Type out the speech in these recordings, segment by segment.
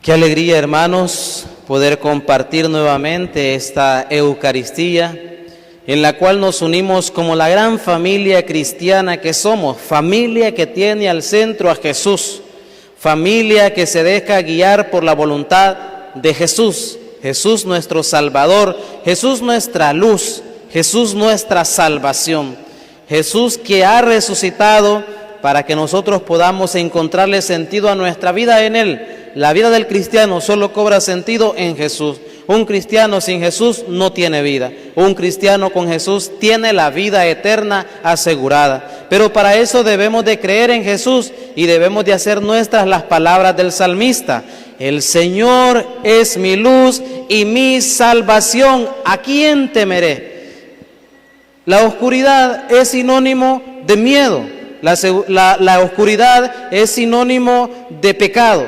Qué alegría, hermanos, poder compartir nuevamente esta Eucaristía en la cual nos unimos como la gran familia cristiana que somos, familia que tiene al centro a Jesús, familia que se deja guiar por la voluntad de Jesús, Jesús nuestro Salvador, Jesús nuestra luz, Jesús nuestra salvación, Jesús que ha resucitado para que nosotros podamos encontrarle sentido a nuestra vida en Él. La vida del cristiano solo cobra sentido en Jesús. Un cristiano sin Jesús no tiene vida. Un cristiano con Jesús tiene la vida eterna asegurada. Pero para eso debemos de creer en Jesús y debemos de hacer nuestras las palabras del salmista. El Señor es mi luz y mi salvación. ¿A quién temeré? La oscuridad es sinónimo de miedo. La oscuridad es sinónimo de pecado.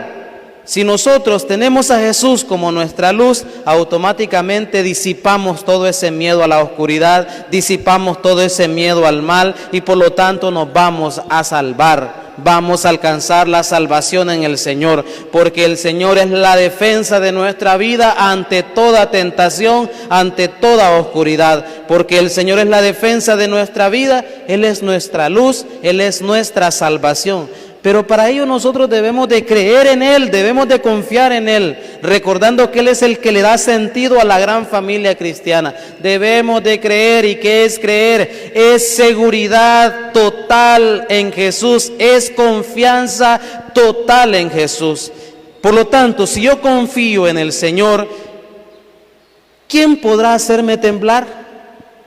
Si nosotros tenemos a Jesús como nuestra luz, automáticamente disipamos todo ese miedo a la oscuridad, disipamos todo ese miedo al mal y por lo tanto nos vamos a salvar. Vamos a alcanzar la salvación en el Señor, porque el Señor es la defensa de nuestra vida ante toda tentación, ante toda oscuridad, porque el Señor es la defensa de nuestra vida, Él es nuestra luz, Él es nuestra salvación. Pero para ello nosotros debemos de creer en Él, debemos de confiar en Él, recordando que Él es el que le da sentido a la gran familia cristiana. Debemos de creer, ¿y qué es creer? Es seguridad total en Jesús, es confianza total en Jesús. Por lo tanto, si yo confío en el Señor, ¿quién podrá hacerme temblar?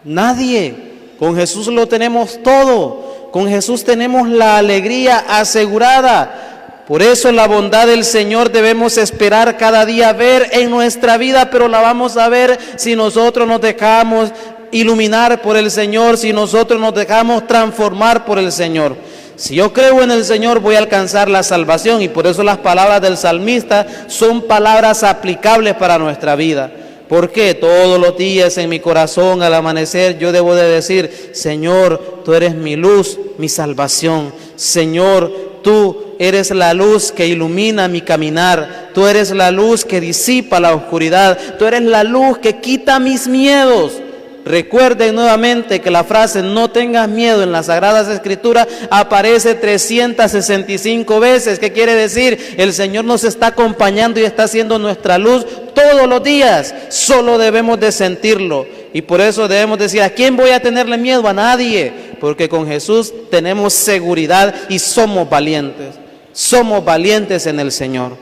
Nadie. Con Jesús lo tenemos todo. Con Jesús tenemos la alegría asegurada. Por eso la bondad del Señor debemos esperar cada día ver en nuestra vida, pero la vamos a ver si nosotros nos dejamos iluminar por el Señor, si nosotros nos dejamos transformar por el Señor. Si yo creo en el Señor voy a alcanzar la salvación, y por eso las palabras del salmista son palabras aplicables para nuestra vida. Porque todos los días en mi corazón al amanecer yo debo de decir: Señor, tú eres mi luz, mi salvación. Señor, tú eres la luz que ilumina mi caminar. Tú eres la luz que disipa la oscuridad. Tú eres la luz que quita mis miedos. Recuerden nuevamente que la frase "no tengas miedo" en las Sagradas Escrituras aparece 365 veces. ¿Qué quiere decir? El Señor nos está acompañando y está siendo nuestra luz todos los días. Solo debemos de sentirlo. Y por eso debemos decir: ¿a quién voy a tenerle miedo? A nadie. Porque con Jesús tenemos seguridad y somos valientes. Somos valientes en el Señor.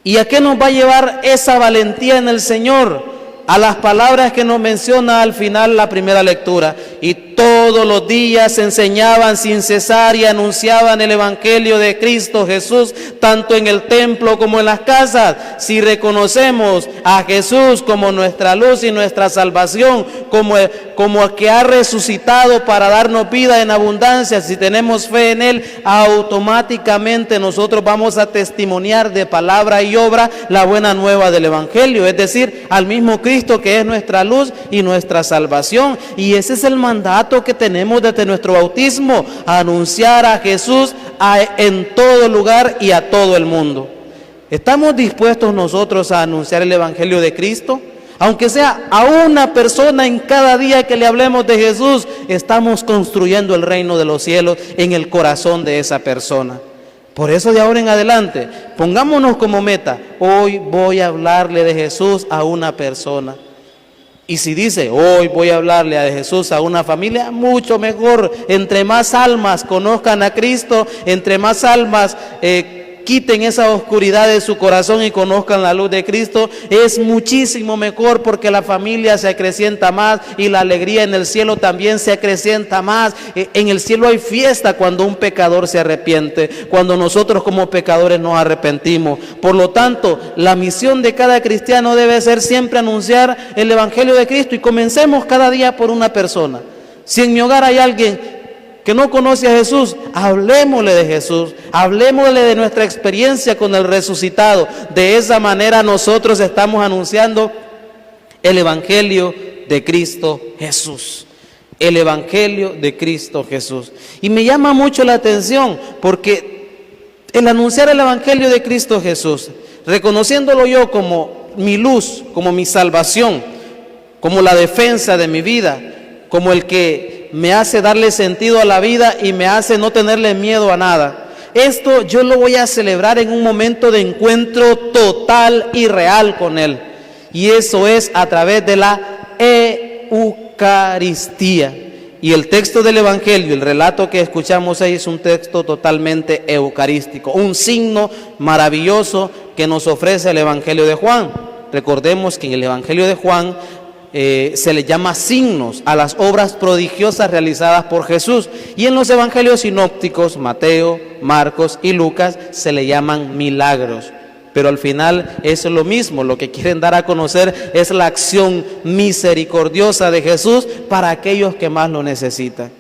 ¿Y a qué nos va a llevar esa valentía en el Señor? A las palabras que nos menciona al final la primera lectura: y todos los días enseñaban sin cesar y anunciaban el Evangelio de Cristo Jesús, tanto en el templo como en las casas. Si reconocemos a Jesús como nuestra luz y nuestra salvación, como que ha resucitado para darnos vida en abundancia, si tenemos fe en Él, automáticamente nosotros vamos a testimoniar de palabra y obra la buena nueva del Evangelio, es decir, al mismo Cristo que es nuestra luz y nuestra salvación. Y ese es el mandato que tenemos desde nuestro bautismo: anunciar a Jesús en todo lugar y a todo el mundo. ¿Estamos dispuestos nosotros a anunciar el Evangelio de Cristo? Aunque sea a una persona en cada día que le hablemos de Jesús, estamos construyendo el reino de los cielos en el corazón de esa persona. Por eso de ahora en adelante, pongámonos como meta: hoy voy a hablarle de Jesús a una persona. Y si dice: hoy voy a hablarle de Jesús a una familia, mucho mejor. Entre más almas conozcan a Cristo, entre más almas quiten esa oscuridad de su corazón y conozcan la luz de Cristo, es muchísimo mejor, porque la familia se acrecienta más y la alegría en el cielo también se acrecienta más. En el cielo hay fiesta cuando un pecador se arrepiente, cuando nosotros como pecadores nos arrepentimos. Por lo tanto, la misión de cada cristiano debe ser siempre anunciar el Evangelio de Cristo, y comencemos cada día por una persona. Si en mi hogar hay alguien que no conoce a Jesús, hablemosle de Jesús, hablemosle de nuestra experiencia con el resucitado. De esa manera nosotros estamos anunciando el Evangelio de Cristo Jesús. El Evangelio de Cristo Jesús. Y me llama mucho la atención porque El anunciar el Evangelio de Cristo Jesús, reconociéndolo yo como mi luz, como mi salvación, como la defensa de mi vida, como el que me hace darle sentido a la vida y me hace no tenerle miedo a nada. Esto yo lo voy a celebrar en un momento de encuentro total y real con Él. Y eso es a través de la Eucaristía. Y el texto del Evangelio, el relato que escuchamos ahí, es un texto totalmente eucarístico, un signo maravilloso que nos ofrece el Evangelio de Juan. Recordemos que en el Evangelio de Juan se le llama signos a las obras prodigiosas realizadas por Jesús, y en los evangelios sinópticos, Mateo, Marcos y Lucas, se le llaman milagros. Pero al final es lo mismo, lo que quieren dar a conocer es la acción misericordiosa de Jesús para aquellos que más lo necesitan.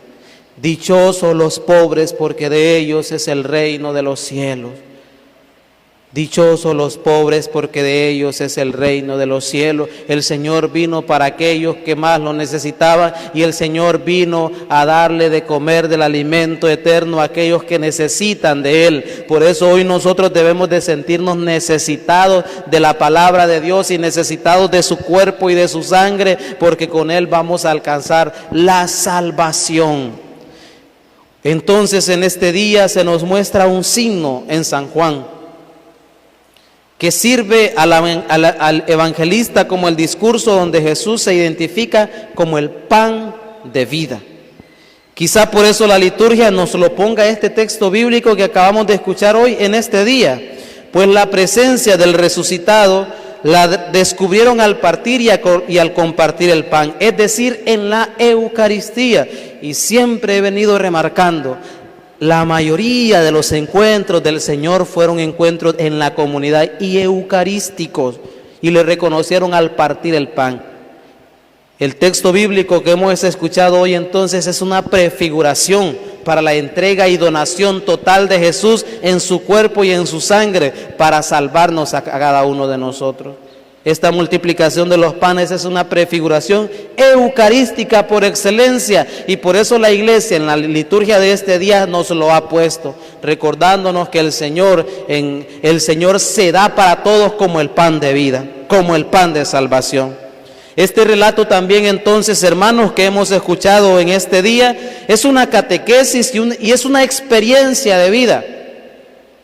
Dichosos los pobres, porque de ellos es el reino de los cielos. Dichosos los pobres, porque de ellos es el reino de los cielos. El Señor vino para aquellos que más lo necesitaban, y el Señor vino a darle de comer del alimento eterno a aquellos que necesitan de Él. Por eso hoy nosotros debemos de sentirnos necesitados de la palabra de Dios y necesitados de su cuerpo y de su sangre, porque con Él vamos a alcanzar la salvación. Entonces en este día se nos muestra un signo en San Juan, que sirve al evangelista como el discurso donde Jesús se identifica como el pan de vida. Quizá por eso la liturgia nos lo ponga este texto bíblico que acabamos de escuchar hoy en este día, pues la presencia del resucitado la descubrieron al partir y al compartir el pan, es decir, en la Eucaristía. Y siempre he venido remarcando, la mayoría de los encuentros del Señor fueron encuentros en la comunidad y eucarísticos, y le reconocieron al partir el pan. El texto bíblico que hemos escuchado hoy entonces es una prefiguración para la entrega y donación total de Jesús en su cuerpo y en su sangre para salvarnos a cada uno de nosotros. Esta multiplicación de los panes es una prefiguración eucarística por excelencia, y por eso la Iglesia en la liturgia de este día nos lo ha puesto, recordándonos que el Señor se da para todos como el pan de vida, como el pan de salvación. Este relato también entonces, hermanos, que hemos escuchado en este día, es una catequesis y es una experiencia de vida.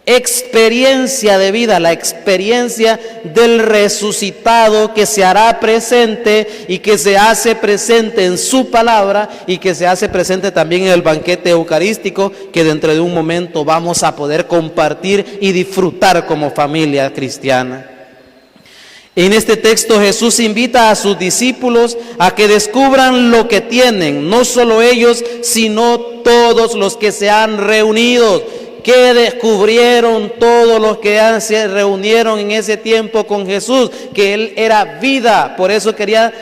Experiencia de vida, la experiencia del resucitado que se hará presente y que se hace presente en su palabra y que se hace presente también en el banquete eucarístico que dentro de un momento vamos a poder compartir y disfrutar como familia cristiana. En este texto Jesús invita a sus discípulos a que descubran lo que tienen, no solo ellos, sino todos los que se han reunido. ¿Qué descubrieron todos los que se reunieron en ese tiempo con Jesús? Que Él era vida, por eso quería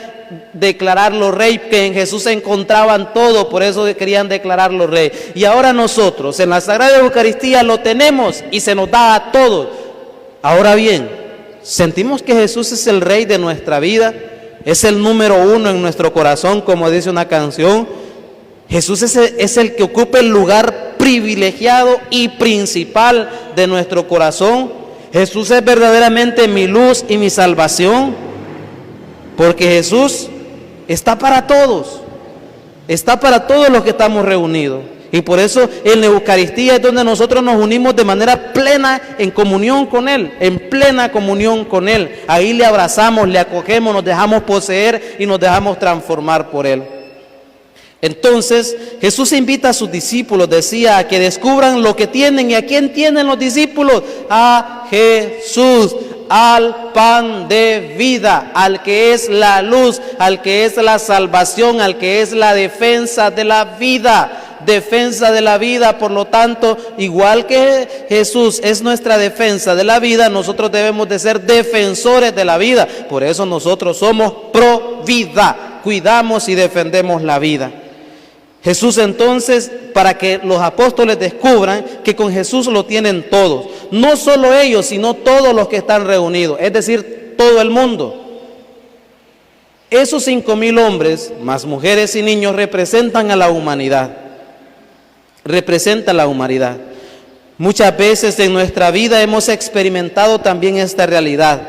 declararlo rey, que en Jesús se encontraban todo, por eso querían declararlo rey. Y ahora nosotros en la Sagrada Eucaristía lo tenemos y se nos da a todos. Ahora bien, sentimos que Jesús es el rey de nuestra vida, es el número uno en nuestro corazón, como dice una canción. Jesús es el que ocupa el lugar privilegiado y principal de nuestro corazón. Jesús es verdaderamente mi luz y mi salvación, porque Jesús está para todos los que estamos reunidos. Y por eso en la Eucaristía es donde nosotros nos unimos de manera plena en comunión con Él, en plena comunión con Él. Ahí le abrazamos, le acogemos, nos dejamos poseer y nos dejamos transformar por Él. Entonces Jesús invita a sus discípulos, decía, a que descubran lo que tienen. ¿Y a quién tienen los discípulos? A Jesús, al pan de vida, al que es la luz, al que es la salvación, al que es la defensa de la vida. Defensa de la vida, por lo tanto, igual que Jesús es nuestra defensa de la vida, nosotros debemos de ser defensores de la vida. Por eso nosotros somos pro vida, cuidamos y defendemos la vida. Jesús entonces, para que los apóstoles descubran que con Jesús lo tienen todos, no solo ellos, sino todos los que están reunidos, es decir, todo el mundo. Esos 5,000 hombres, más mujeres y niños, representan a la humanidad. Representan la humanidad. Muchas veces en nuestra vida hemos experimentado también esta realidad.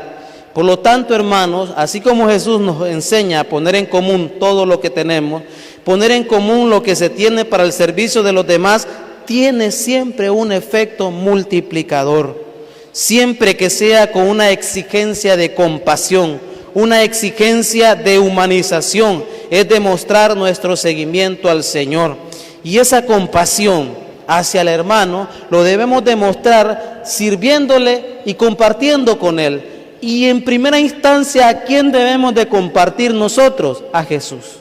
Por lo tanto, hermanos, así como Jesús nos enseña a poner en común todo lo que tenemos, poner en común lo que se tiene para el servicio de los demás, tiene siempre un efecto multiplicador. Siempre que sea con una exigencia de compasión, una exigencia de humanización, es demostrar nuestro seguimiento al Señor. Y esa compasión hacia el hermano lo debemos demostrar sirviéndole y compartiendo con él. Y en primera instancia, ¿a quién debemos de compartir nosotros? A Jesús.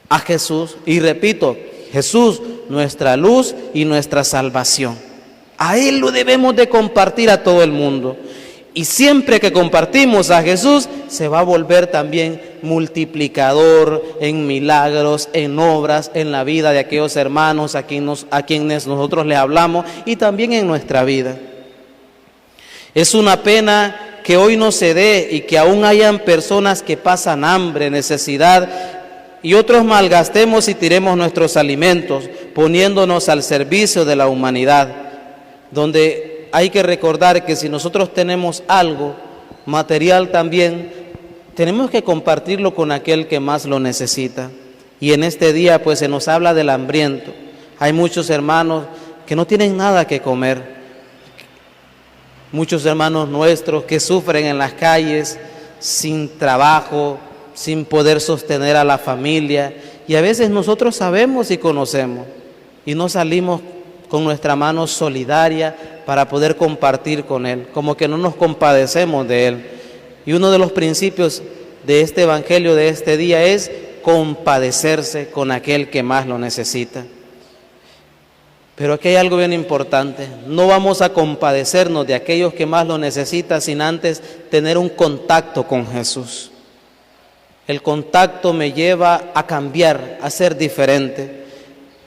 A Jesús. Y repito, Jesús, nuestra luz y nuestra salvación. A Él lo debemos de compartir a todo el mundo. Y siempre que compartimos a Jesús, se va a volver también multiplicador en milagros, en obras, en la vida de aquellos hermanos a quienes nosotros les hablamos y también en nuestra vida. Es una pena que hoy no se dé y que aún hayan personas que pasan hambre, necesidad, y otros malgastemos y tiremos nuestros alimentos, poniéndonos al servicio de la humanidad, donde hay que recordar que si nosotros tenemos algo material también, tenemos que compartirlo con aquel que más lo necesita. Y en este día pues se nos habla del hambriento. Hay muchos hermanos que no tienen nada que comer. Muchos hermanos nuestros que sufren en las calles sin trabajo, sin poder sostener a la familia. Y a veces nosotros sabemos y conocemos y no salimos con nuestra mano solidaria para poder compartir con Él, como que no nos compadecemos de Él. Y uno de los principios de este evangelio de este día es compadecerse con aquel que más lo necesita. Pero aquí hay algo bien importante, no vamos a compadecernos de aquellos que más lo necesitan sin antes tener un contacto con Jesús. El contacto me lleva a cambiar, a ser diferente.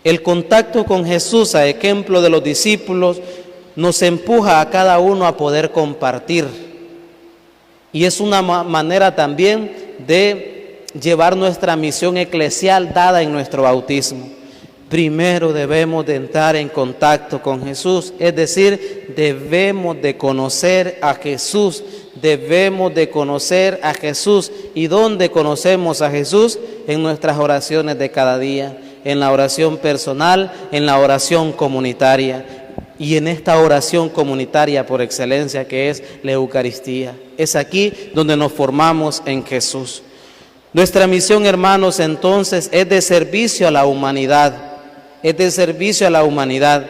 El contacto con Jesús, a ejemplo de los discípulos, nos empuja a cada uno a poder compartir. Y es una manera también de llevar nuestra misión eclesial dada en nuestro bautismo. Primero debemos de entrar en contacto con Jesús, es decir, debemos de conocer a Jesús, debemos de conocer a Jesús. ¿Y dónde conocemos a Jesús? En nuestras oraciones de cada día, en la oración personal, en la oración comunitaria y en esta oración comunitaria por excelencia que es la Eucaristía. Es aquí donde nos formamos en Jesús. Nuestra misión, hermanos, entonces es de servicio a la humanidad. Es de servicio a la humanidad.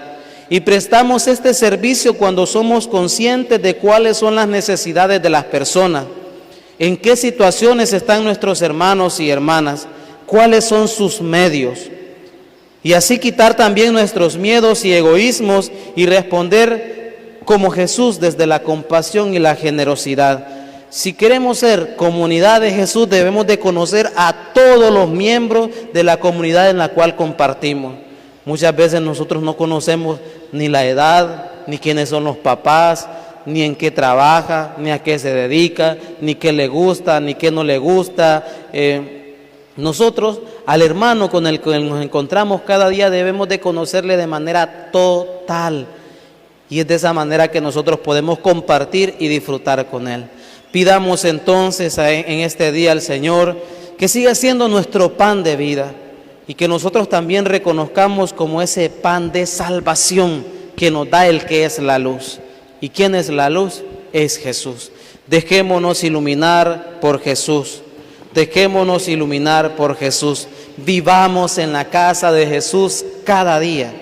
Y prestamos este servicio cuando somos conscientes de cuáles son las necesidades de las personas, en qué situaciones están nuestros hermanos y hermanas, cuáles son sus medios. Y así quitar también nuestros miedos y egoísmos y responder como Jesús desde la compasión y la generosidad. Si queremos ser comunidad de Jesús, debemos de conocer a todos los miembros de la comunidad en la cual compartimos. Muchas veces nosotros no conocemos ni la edad, ni quiénes son los papás, ni en qué trabaja, ni a qué se dedica, ni qué le gusta, ni qué no le gusta. Nosotros, al hermano con el que nos encontramos cada día, debemos de conocerle de manera total. Y es de esa manera que nosotros podemos compartir y disfrutar con Él. Pidamos entonces en este día al Señor que siga siendo nuestro pan de vida y que nosotros también reconozcamos como ese pan de salvación que nos da el que es la luz. ¿Y quién es la luz? Es Jesús. Dejémonos iluminar por Jesús. Dejémonos iluminar por Jesús. Vivamos en la casa de Jesús cada día.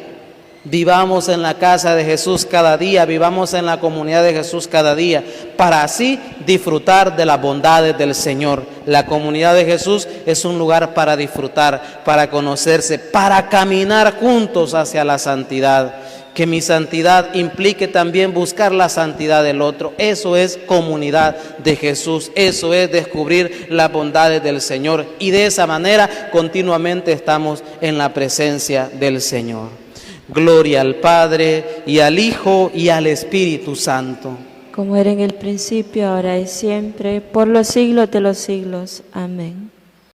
Vivamos en la casa de Jesús cada día, vivamos en la comunidad de Jesús cada día, para así disfrutar de las bondades del Señor. La comunidad de Jesús es un lugar para disfrutar, para conocerse, para caminar juntos hacia la santidad. Que mi santidad implique también buscar la santidad del otro. Eso es comunidad de Jesús, eso es descubrir las bondades del Señor. Y de esa manera continuamente estamos en la presencia del Señor. Gloria al Padre, y al Hijo, y al Espíritu Santo. Como era en el principio, ahora y siempre, por los siglos de los siglos. Amén.